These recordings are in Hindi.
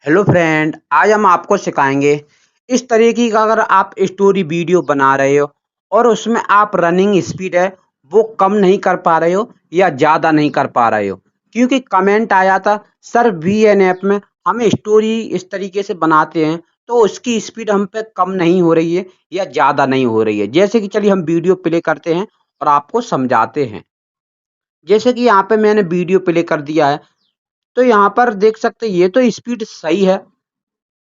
हेलो फ्रेंड, आज हम आपको सिखाएंगे इस तरीके का अगर आप स्टोरी वीडियो बना रहे हो और उसमें आप रनिंग स्पीड है वो कम नहीं कर पा रहे हो या ज़्यादा नहीं कर पा रहे हो। क्योंकि कमेंट आया था सर वीएन ऐप में हम स्टोरी इस तरीके से बनाते हैं तो उसकी स्पीड हम पे कम नहीं हो रही है या ज़्यादा नहीं हो रही है। जैसे कि चलिए हम वीडियो प्ले करते हैं और आपको समझाते हैं। जैसे कि यहाँ पे मैंने वीडियो प्ले कर दिया है तो यहाँ पर देख सकते हैं ये तो स्पीड सही है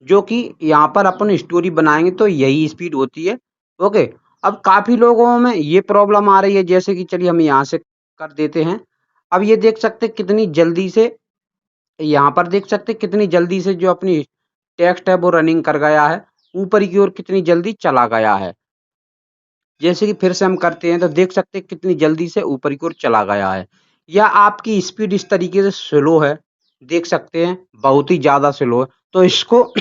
जो कि यहाँ पर अपन स्टोरी बनाएँगे तो यही स्पीड होती है, ओके। अब काफ़ी लोगों में ये प्रॉब्लम आ रही है जैसे कि चलिए हम यहाँ से कर देते हैं। अब ये देख सकते हैं कितनी जल्दी से यहाँ पर देख सकते हैं कितनी जल्दी से जो अपनी टेक्स्ट है वो रनिंग कर गया है, ऊपर की ओर कितनी जल्दी चला गया है। जैसे कि फिर से हम करते हैं तो देख सकते हैं कितनी जल्दी से ऊपर की ओर चला गया है। या आपकी स्पीड इस तरीके से स्लो है, देख सकते हैं बहुत ही ज़्यादा स्लो है, तो इसको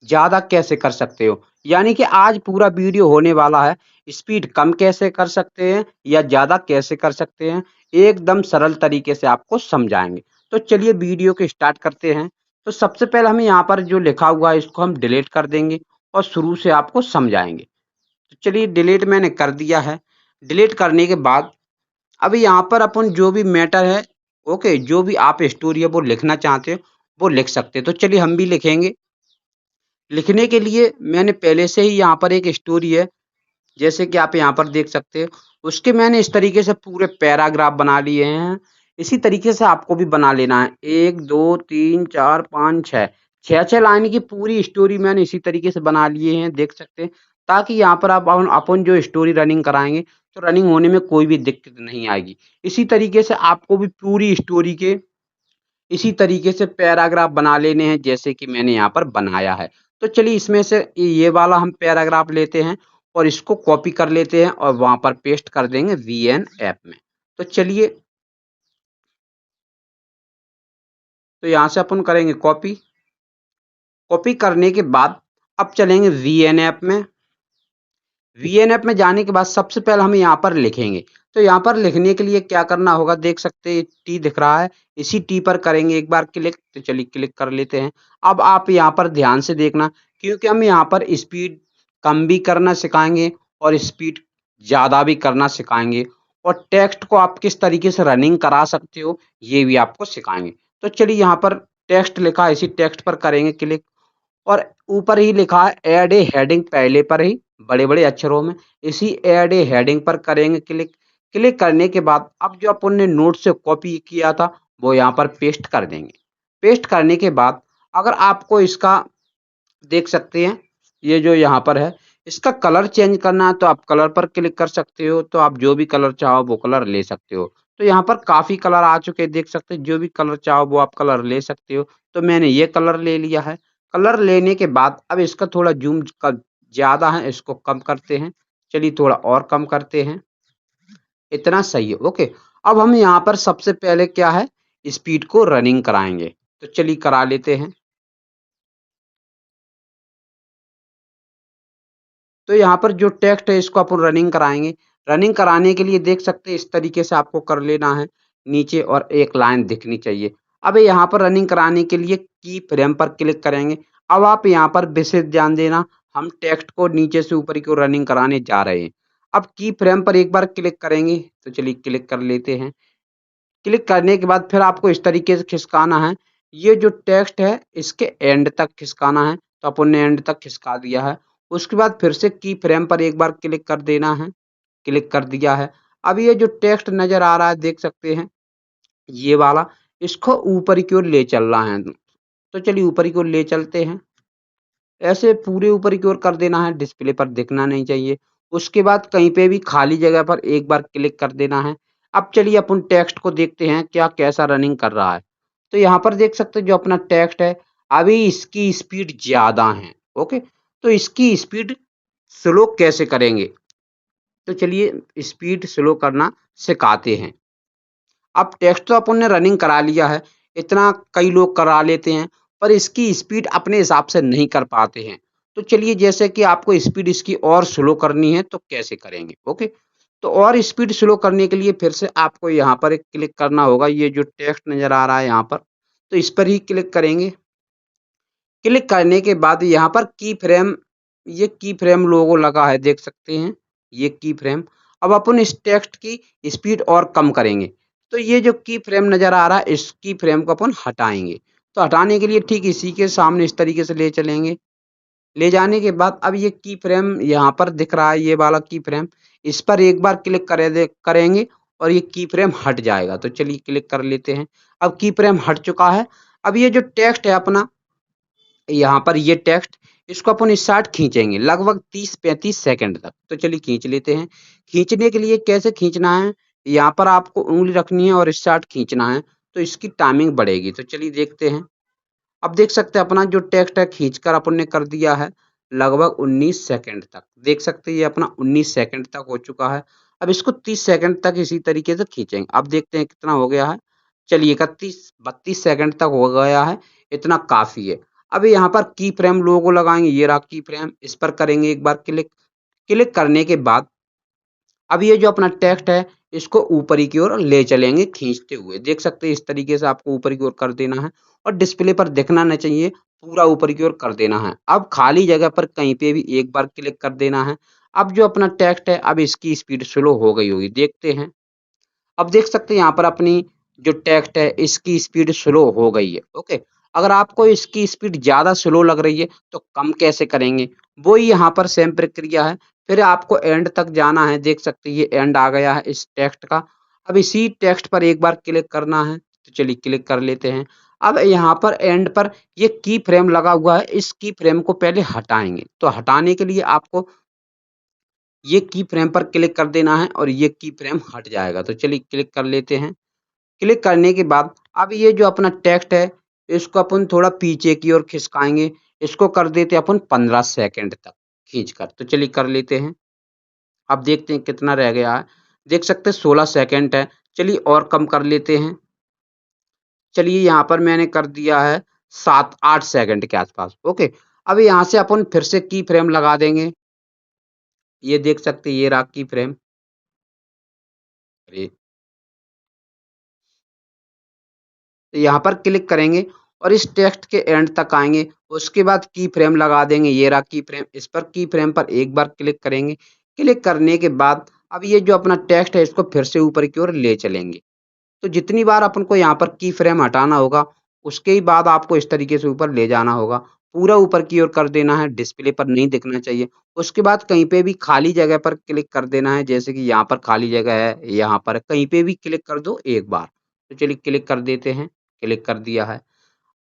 ज़्यादा कैसे कर सकते हो? यानी कि आज पूरा वीडियो होने वाला है, स्पीड कम कैसे कर सकते हैं या ज़्यादा कैसे कर सकते हैं, एकदम सरल तरीके से आपको समझाएँगे। तो चलिए वीडियो को स्टार्ट करते हैं। तो सबसे पहले हमें यहाँ पर जो लिखा हुआ है इसको हम डिलीट कर देंगे और शुरू से आपको समझाएँगे। तो चलिए डिलीट मैंने कर दिया है। डिलीट करने के बाद अब यहाँ पर अपन जो भी मैटर है, ओके, जो भी आप स्टोरी है वो लिखना चाहते हो, वो लिख सकते हो। तो चलिए हम भी लिखेंगे। लिखने के लिए मैंने पहले से ही यहाँ पर एक स्टोरी है, जैसे कि आप यहाँ पर देख सकते हो। उसके मैंने इस तरीके से पूरे पैराग्राफ बना लिए हैं। इसी तरीके से आपको भी बना लेना है। 1, 2, 3, 4, 5, 6, 6-6 लाइन की पूरी स्टोरी मैंने इसी तरीके से बना लिए हैं, देख सकते हैं। ताकि यहाँ पर आप अपन जो स्टोरी रनिंग कराएँगे, तो रनिंग होने में कोई भी दिक्कत नहीं आएगी। इसी तरीके से आपको भी पूरी स्टोरी के इसी तरीके से पैराग्राफ बना लेने हैं जैसे कि मैंने यहाँ पर बनाया है। तो चलिए इसमें से ये वाला हम पैराग्राफ लेते हैं और इसको कॉपी कर लेते हैं और वहाँ पर पेस्ट कर देंगे वीएन ऐप में। तो चलिए, तो यहाँ से अपन करेंगे कॉपी। कॉपी करने के बाद अब चलेंगे वीएन ऐप में। वीएन ऐप में जाने के बाद सबसे पहले हम यहाँ पर लिखेंगे। तो यहाँ पर लिखने के लिए क्या करना होगा, देख सकते हैं टी दिख रहा है, इसी टी पर करेंगे एक बार क्लिक। तो चलिए क्लिक कर लेते हैं। अब आप यहाँ पर ध्यान से देखना, क्योंकि हम यहाँ पर स्पीड कम भी करना सिखाएंगे और स्पीड ज़्यादा भी करना सिखाएंगे और टेक्स्ट को आप किस तरीके से रनिंग करा सकते हो ये भी आपको सिखाएंगे। तो चलिए यहाँ पर टेक्स्ट लिखा है, इसी टेक्स्ट पर करेंगे क्लिक और ऊपर ही लिखा है ऐड ए हेडिंग, पहले पर ही बड़े-बड़े अक्षरों में, इसी ऐड ए हेडिंग पर करेंगे क्लिक। क्लिक करने के बाद अब जो अपन ने नोट से कॉपी किया था वो यहाँ पर पेस्ट कर देंगे। पेस्ट करने के बाद अगर आपको इसका देख सकते हैं ये जो यहाँ पर है, इसका कलर चेंज करना है तो आप कलर पर क्लिक कर सकते हो, तो आप जो भी कलर चाहो वो कलर ले सकते हो। तो यहाँ पर काफ़ी कलर आ चुके हैं, देख सकते हैं, जो भी कलर चाहो वो आप कलर ले सकते हो। तो मैंने ये कलर ले लिया है। कलर लेने के बाद अब इसका थोड़ा ज़ूम क ज़्यादा है, इसको कम करते हैं। चलिए थोड़ा और कम करते हैं, इतना सही है, ओके। अब हम यहाँ पर सबसे पहले क्या है, स्पीड को रनिंग कराएँगे। तो चलिए करा लेते हैं। तो यहाँ पर जो टेक्स्ट है इसको अपन रनिंग कराएँगे। रनिंग कराने के लिए देख सकते हैं इस तरीके से आपको कर लेना है, नीचे और एक लाइन दिखनी चाहिए। अब यहाँ पर रनिंग कराने के लिए की फ्रेम पर क्लिक करेंगे। अब आप यहाँ पर विशेष ध्यान देना, हम टेक्स्ट को नीचे से ऊपर की ओर रनिंग कराने जा रहे हैं। अब की फ्रेम पर एक बार क्लिक करेंगे, तो चलिए क्लिक कर लेते हैं। क्लिक करने के बाद फिर आपको इस तरीके से खिसकाना है। ये जो टेक्स्ट है इसके एंड तक खिसकाना है, तो अपन ने एंड तक खिसका दिया है। उसके बाद फिर से की फ्रेम पर एक बार क्लिक कर देना है, क्लिक कर दिया है। अब ये जो टेक्स्ट नज़र आ रहा है देख सकते हैं, ये वाला, इसको ऊपर की ओर ले चलना है। तो चलिए ऊपर की ओर ले चलते हैं। ऐसे पूरे ऊपर की ओर कर देना है, डिस्प्ले पर दिखना नहीं चाहिए। उसके बाद कहीं पे भी खाली जगह पर एक बार क्लिक कर देना है। अब चलिए अपन टेक्स्ट को देखते हैं क्या कैसा रनिंग कर रहा है। तो यहाँ पर देख सकते हैं जो अपना टेक्स्ट है, अभी इसकी स्पीड ज़्यादा है, ओके। तो इसकी स्पीड स्लो कैसे करेंगे? तो चलिए स्पीड स्लो करना सिखाते हैं। अब टेक्स्ट तो अपन ने रनिंग करा लिया है, इतना कई लोग करा लेते हैं, पर इसकी स्पीड अपने हिसाब से नहीं कर पाते हैं। तो चलिए जैसे कि आपको स्पीड इसकी और स्लो करनी है तो कैसे करेंगे, ओके। तो और स्पीड स्लो करने के लिए फिर से आपको यहाँ पर एक क्लिक करना होगा, ये जो टेक्स्ट नज़र आ रहा है यहाँ पर, तो इस पर ही क्लिक करेंगे। क्लिक करने के बाद यहाँ पर की फ्रेम, ये की फ्रेम लोगो लगा है, देख सकते हैं ये की फ्रेम। अब अपन इस टेक्स्ट की स्पीड और कम करेंगे, तो ये जो की फ्रेम नजर आ रहा है इस की फ्रेम को अपन हटाएंगे। तो हटाने के लिए ठीक इसी के सामने इस तरीके से ले चलेंगे। ले जाने के बाद अब ये की फ्रेम यहाँ पर दिख रहा है, ये वाला की फ्रेम, इस पर एक बार क्लिक करेंगे और ये की फ्रेम हट जाएगा। तो चलिए क्लिक कर लेते हैं। अब की फ्रेम हट चुका है। अब ये जो टेक्स्ट है अपना, यहाँ पर ये टेक्स्ट, इसको अपन इस साइड खींचेंगे लगभग 30-35 सेकंड तक। तो चलिए खींच लेते हैं। खींचने के लिए कैसे खींचना है, यहाँ पर आपको उंगली रखनी है और इस साइड खींचना है, तो इसकी टाइमिंग बढ़ेगी। तो चलिए देखते हैं। अब देख सकते हैं अपना जो टेक्स्ट है खींचकर अपन ने कर दिया है लगभग 19 सेकंड तक। देख सकते हैं ये अपना 19 सेकंड तक हो चुका है। अब इसको 30 सेकंड तक इसी तरीके से खींचेंगे। अब देखते हैं कितना हो गया है। चलिए 31-32 सेकंड तक हो गया है, इतना काफ़ी है। अब यहाँ पर की फ्रेम लोगो लगाएँगे, ये रहा की फ्रेम, इस पर करेंगे एक बार क्लिक। क्लिक करने के बाद अब ये जो अपना टेक्स्ट है इसको ऊपरी की ओर ले चलेंगे खींचते हुए। देख सकते हैं इस तरीके से आपको ऊपर की ओर कर देना है और डिस्प्ले पर दिखना नहीं चाहिए, पूरा ऊपर की ओर कर देना है। अब खाली जगह पर कहीं पे भी एक बार क्लिक कर देना है। अब जो अपना टेक्स्ट है अब इसकी स्पीड स्लो हो गई होगी, देखते हैं। अब देख सकते हैं यहाँ पर अपनी जो टेक्स्ट है इसकी स्पीड स्लो हो गई है। ओके, अगर आपको इसकी स्पीड ज़्यादा स्लो लग रही है तो कम कैसे करेंगे, वो ही यहाँ पर सेम प्रक्रिया है। फिर आपको एंड तक जाना है। देख सकते हैं ये एंड आ गया है इस टेक्स्ट का। अब इसी टेक्स्ट पर एक बार क्लिक करना है। तो चलिए क्लिक कर लेते हैं। अब यहाँ पर एंड पर ये की फ्रेम लगा हुआ है, इस की फ्रेम को पहले हटाएंगे। तो हटाने के लिए आपको ये की फ्रेम पर क्लिक कर देना है और ये की फ्रेम हट जाएगा। तो चलिए क्लिक कर लेते हैं। क्लिक करने के बाद अब ये जो अपना टेक्स्ट है इसको अपन थोड़ा पीछे की ओर खिसकाएँगे। इसको कर देते हैं अपन 15 सेकंड तक खींचकर। तो चलिए कर लेते हैं। अब देखते हैं कितना रह गया है। देख सकते हैं 16 सेकंड है। चलिए और कम कर लेते हैं। चलिए यहाँ पर मैंने कर दिया है 7-8 सेकंड के आसपास। ओके, अब यहाँ से अपन फिर से की फ्रेम लगा देंगे। ये देख सकते हैं ये रहा की फ्रेम। अरे! तो यहाँ पर क्लिक करेंगे और इस टेक्स्ट के एंड तक आएँगे। उसके बाद की फ्रेम लगा देंगे, ये रहा की फ्रेम। इस पर की फ्रेम पर एक बार क्लिक करेंगे। क्लिक करने के बाद अब ये जो अपना टेक्स्ट है इसको फिर से ऊपर की ओर ले चलेंगे। तो जितनी बार अपन को यहाँ पर की फ्रेम हटाना होगा, उसके ही बाद आपको इस तरीके से ऊपर ले जाना होगा। पूरा ऊपर की ओर कर देना है, डिस्प्ले पर नहीं दिखना चाहिए। उसके बाद कहीं पे भी खाली जगह पर क्लिक कर देना है, जैसे कि यहाँ पर खाली जगह है, यहाँ पर कहीं पे भी क्लिक कर दो एक बार। तो चलिए क्लिक कर देते हैं, क्लिक कर दिया है।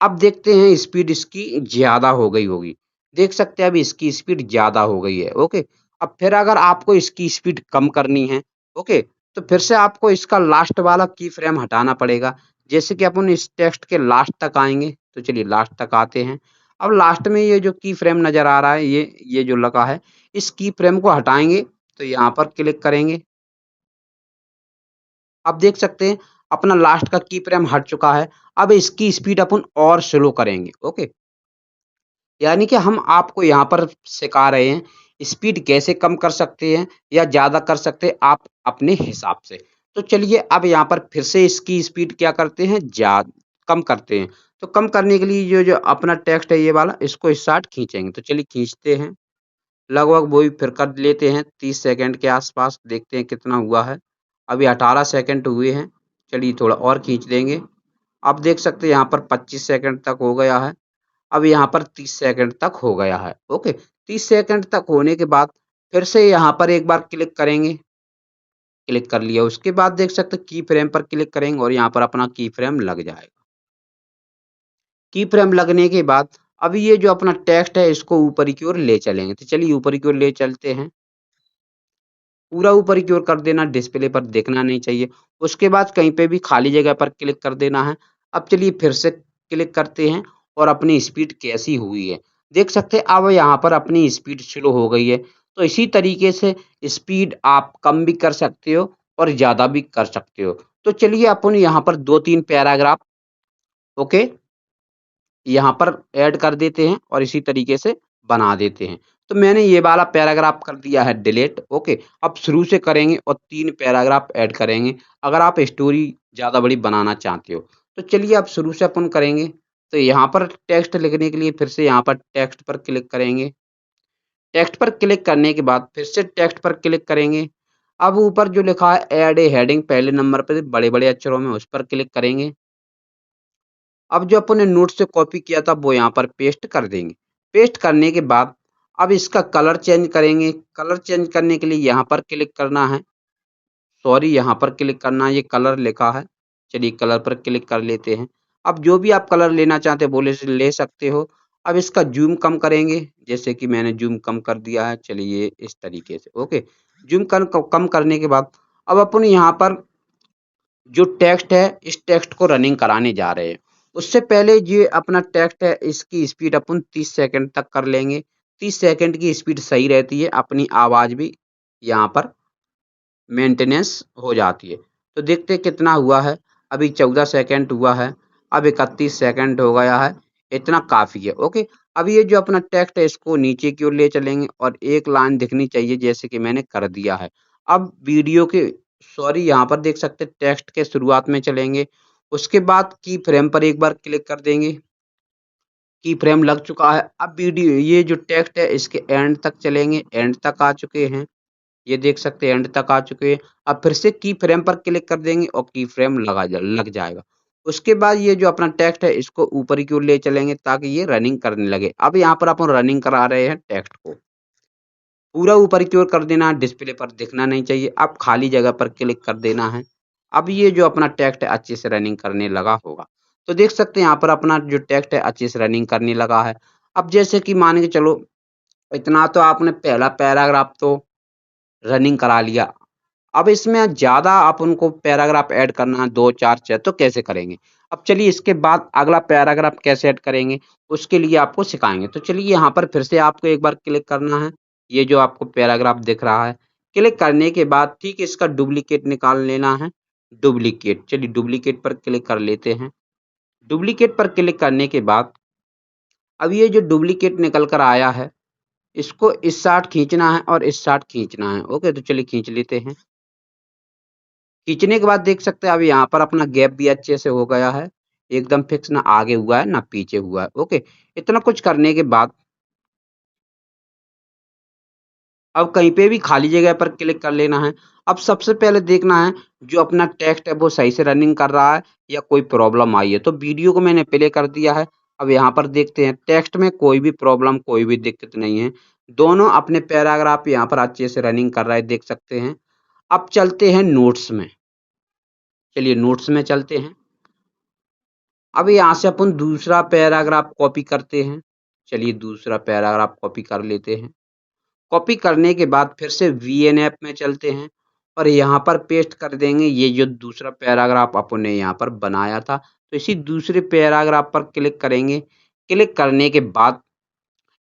अब देखते हैं स्पीड इसकी ज़्यादा हो गई होगी। देख सकते हैं अब इसकी स्पीड ज़्यादा हो गई है, ओके। अब फिर अगर आपको इसकी स्पीड कम करनी है, ओके, तो फिर से आपको इसका लास्ट वाला की फ्रेम हटाना पड़ेगा। जैसे कि अपन इस टेक्स्ट के लास्ट तक आएँगे, तो चलिए लास्ट तक आते हैं। अब लास्ट में ये जो की फ्रेम नज़र आ रहा है, ये जो लगा है, इस की फ्रेम को हटाएँगे, तो यहाँ पर क्लिक करेंगे। अब देख सकते हैं अपना लास्ट का की फ्रेम हट चुका है। अब इसकी स्पीड अपन और स्लो करेंगे, ओके। यानी कि हम आपको यहाँ पर सिखा रहे हैं स्पीड कैसे कम कर सकते हैं या ज़्यादा कर सकते हैं आप अपने हिसाब से। तो चलिए अब यहाँ पर फिर से इसकी स्पीड क्या करते हैं, कम करते हैं। तो कम करने के लिए जो जो अपना टेक्स्ट है ये वाला, इसको इस साइड खींचेंगे। तो चलिए खींचते हैं। लगभग वही फिर कर लेते हैं 30 सेकंड के आसपास, देखते हैं कितना हुआ है। अभी 18 सेकंड हुए हैं। चलिए थोड़ा और खींच देंगे। आप देख सकते हैं यहाँ पर 25 सेकंड तक हो गया है। अब यहाँ पर 30 सेकंड तक हो गया है, ओके। 30 सेकंड तक होने के बाद फिर से यहाँ पर एक बार क्लिक करेंगे। क्लिक कर लिया, उसके बाद देख सकते हैं की फ्रेम पर क्लिक करेंगे और यहाँ पर अपना की फ्रेम लग जाएगा। की फ्रेम लगने के बाद अब ये जो अपना टेक्स्ट है इसको ऊपर की ओर ले चलेंगे। तो चलिए ऊपर की ओर ले चलते हैं। पूरा ऊपर की ओर कर देना, डिस्प्ले पर दिखना नहीं चाहिए। उसके बाद कहीं पे भी खाली जगह पर क्लिक कर देना है। अब चलिए फिर से क्लिक करते हैं और अपनी स्पीड कैसी हुई है। देख सकते हैं अब यहाँ पर अपनी स्पीड स्लो हो गई है। तो इसी तरीके से स्पीड आप कम भी कर सकते हो और ज़्यादा भी कर सकते हो। तो चलिए अपन यहाँ पर 2-3 पैराग्राफ, ओके, यहाँ पर ऐड कर देते हैं और इसी तरीके से बना देते हैं। तो मैंने ये वाला पैराग्राफ कर दिया है डिलीट, ओके। अब शुरू से करेंगे और 3 पैराग्राफ ऐड करेंगे, अगर आप स्टोरी ज़्यादा बड़ी बनाना चाहते हो। तो चलिए अब शुरू से अपन करेंगे। तो यहाँ पर टेक्स्ट लिखने के लिए फिर से यहाँ पर टेक्स्ट पर क्लिक करेंगे। टेक्स्ट पर क्लिक करने के बाद फिर से टेक्स्ट पर क्लिक करेंगे। अब ऊपर जो लिखा है ऐड ए हेडिंग पहले नंबर पे बड़े-बड़े अक्षरों में उस पर क्लिक करेंगे। अब जो अपन ने नोट से कॉपी किया था वो यहाँ पर पेस्ट कर देंगे। पेस्ट करने के बाद अब इसका कलर चेंज करेंगे। कलर चेंज करने के लिए यहाँ पर क्लिक करना है। सॉरी यहाँ पर क्लिक करना है, ये कलर लिखा है। चलिए कलर पर क्लिक कर लेते हैं। अब जो भी आप कलर लेना चाहते हैं वो ले सकते हो। अब इसका ज़ूम कम करेंगे, जैसे कि मैंने ज़ूम कम कर दिया है। चलिए इस तरीके से ओके। ज़ूम कम करने के बाद अब अपन यहाँ पर जो टेक्स्ट है इस टेक्स्ट को रनिंग कराने जा रहे हैं। उससे पहले ये अपना टेक्स्ट है इसकी स्पीड अपन 30 सेकंड तक कर लेंगे। 30 सेकंड की स्पीड सही रहती है, अपनी आवाज़ भी यहाँ पर मेंटेनेंस हो जाती है। तो देखते हैं कितना हुआ है। अभी 14 सेकंड हुआ है। अब 31 सेकंड हो गया है। इतना काफ़ी है ओके। अब ये जो अपना टेक्स्ट है इसको नीचे की ओर ले चलेंगे और एक लाइन दिखनी चाहिए जैसे कि मैंने कर दिया है। अब वीडियो के सॉरी यहाँ पर देख सकते हैं टेक्स्ट के शुरुआत में चलेंगे। उसके बाद की फ्रेम पर एक बार क्लिक कर देंगे। की फ्रेम लग चुका है। अब वीडियो ये जो टेक्स्ट है इसके एंड तक चलेंगे। एंड तक आ चुके हैं। ये देख सकते हैं एंड तक आ चुके हैं। अब फिर से की फ्रेम पर क्लिक कर देंगे और की फ्रेम लग जाएगा। उसके बाद ये जो अपना टेक्स्ट है इसको ऊपर की ओर ले चलेंगे ताकि ये रनिंग करने लगे। अब यहाँ पर अपन रनिंग करा रहे हैं टेक्स्ट को। पूरा ऊपर की ओर कर देना है, डिस्प्ले पर दिखना नहीं चाहिए। अब खाली जगह पर क्लिक कर देना है। अब ये जो अपना टेक्स्ट है अच्छे से रनिंग करने लगा होगा। तो देख सकते हैं यहाँ पर अपना जो टेक्स्ट है अच्छे से रनिंग करने लगा है। अब जैसे कि मान के चलो इतना तो आपने पहला पैराग्राफ तो रनिंग करा लिया। अब इसमें ज़्यादा आप उनको पैराग्राफ ऐड करना है 2, 4, 6 तो कैसे करेंगे? अब चलिए इसके बाद अगला पैराग्राफ कैसे ऐड करेंगे, उसके लिए आपको सिखाएँगे। तो चलिए यहाँ पर फिर से आपको एक बार क्लिक करना है। ये जो आपको पैराग्राफ दिख रहा है, क्लिक करने के बाद ठीक इसका डुप्लीकेट निकाल लेना है। डुप्लीकेट चलिए डुप्लीकेट पर क्लिक कर लेते हैं। डुप्लीकेट पर क्लिक करने के बाद अब ये जो डुप्लीकेट निकल कर आया है, इसको इस साइड खींचना है और इस साइड खींचना है। ओके, तो चलिए खींच लेते हैं। खींचने के बाद देख सकते हैं अब यहाँ पर अपना गैप भी अच्छे से हो गया है। एकदम फिक्स ना आगे हुआ है ना पीछे हुआ है। ओके, इतना कुछ करने के बाद अब कहीं पे भी खाली जगह पर क्लिक कर लेना है। अब सबसे पहले देखना है जो अपना टेक्स्ट है वो सही से रनिंग कर रहा है या कोई प्रॉब्लम आई है। तो वीडियो को मैंने प्ले कर दिया है। अब यहाँ पर देखते हैं टेक्स्ट में कोई भी प्रॉब्लम कोई भी दिक्कत नहीं है। दोनों अपने पैराग्राफ यहाँ पर अच्छे से रनिंग कर रहा है देख सकते हैं। अब चलते हैं नोट्स में। चलिए नोट्स में चलते हैं। अब यहाँ से अपन दूसरा पैराग्राफ कॉपी करते हैं। चलिए दूसरा पैराग्राफ कॉपी कर लेते हैं। कॉपी करने के बाद फिर से वीएनऐप में चलते हैं और यहाँ पर पेस्ट कर देंगे ये जो दूसरा पैराग्राफ अपन ने यहाँ पर बनाया था। तो इसी दूसरे पैराग्राफ पर क्लिक करेंगे। क्लिक करने के बाद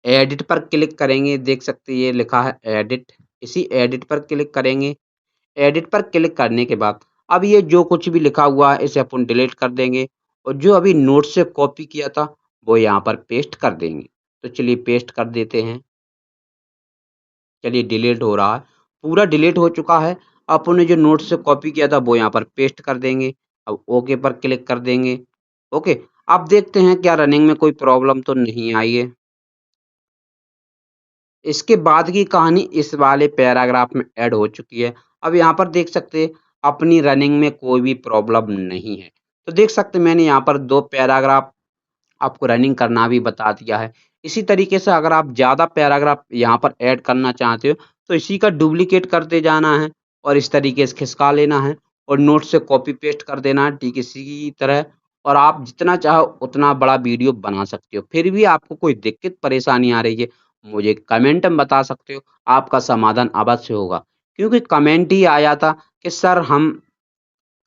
एडिट पर क्लिक करेंगे। देख सकते हैं ये लिखा है एडिट। इसी एडिट पर क्लिक करेंगे। एडिट पर क्लिक करने के बाद अब ये जो कुछ भी लिखा हुआ है इसे अपन डिलीट कर देंगे और जो अभी नोट से कॉपी किया था वो यहाँ पर पेस्ट कर देंगे। तो चलिए पेस्ट कर देते हैं। चलिए डिलीट हो रहा है। पूरा डिलीट हो चुका है। अपन ने जो नोट से कॉपी किया था वो यहाँ पर पेस्ट कर देंगे। अब ओके पर क्लिक कर देंगे। ओके, अब देखते हैं क्या रनिंग में कोई प्रॉब्लम तो नहीं आई है। इसके बाद की कहानी इस वाले पैराग्राफ में ऐड हो चुकी है। अब यहाँ पर देख सकते हैं अपनी रनिंग में कोई भी प्रॉब्लम नहीं है। तो देख सकते हैं मैंने यहाँ पर 2 पैराग्राफ आपको रनिंग करना भी बता दिया है। इसी तरीके से अगर आप ज़्यादा पैराग्राफ यहाँ पर ऐड करना चाहते हो तो इसी का डुप्लीकेट करते जाना है और इस तरीके से खिसका लेना है और नोट से कॉपी पेस्ट कर देना है ठीक इसी तरह। और आप जितना चाहो उतना बड़ा वीडियो बना सकते हो। फिर भी आपको कोई दिक्कत परेशानी आ रही है मुझे कमेंट में बता सकते हो। आपका समाधान अवश्य होगा। क्योंकि कमेंट ही आया था कि सर हम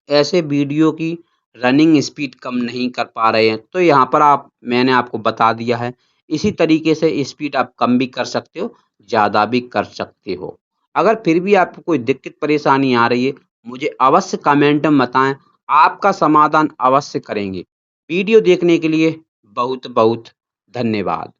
ऐसे वीडियो की रनिंग स्पीड कम नहीं कर पा रहे हैं। तो यहाँ पर मैंने आपको बता दिया है। इसी तरीके से स्पीड आप कम भी कर सकते हो, ज़्यादा भी कर सकते हो। अगर फिर भी आपको कोई दिक्कत परेशानी आ रही है, मुझे अवश्य कमेंट में बताएँ, आपका समाधान अवश्य करेंगे। वीडियो देखने के लिए बहुत-बहुत धन्यवाद।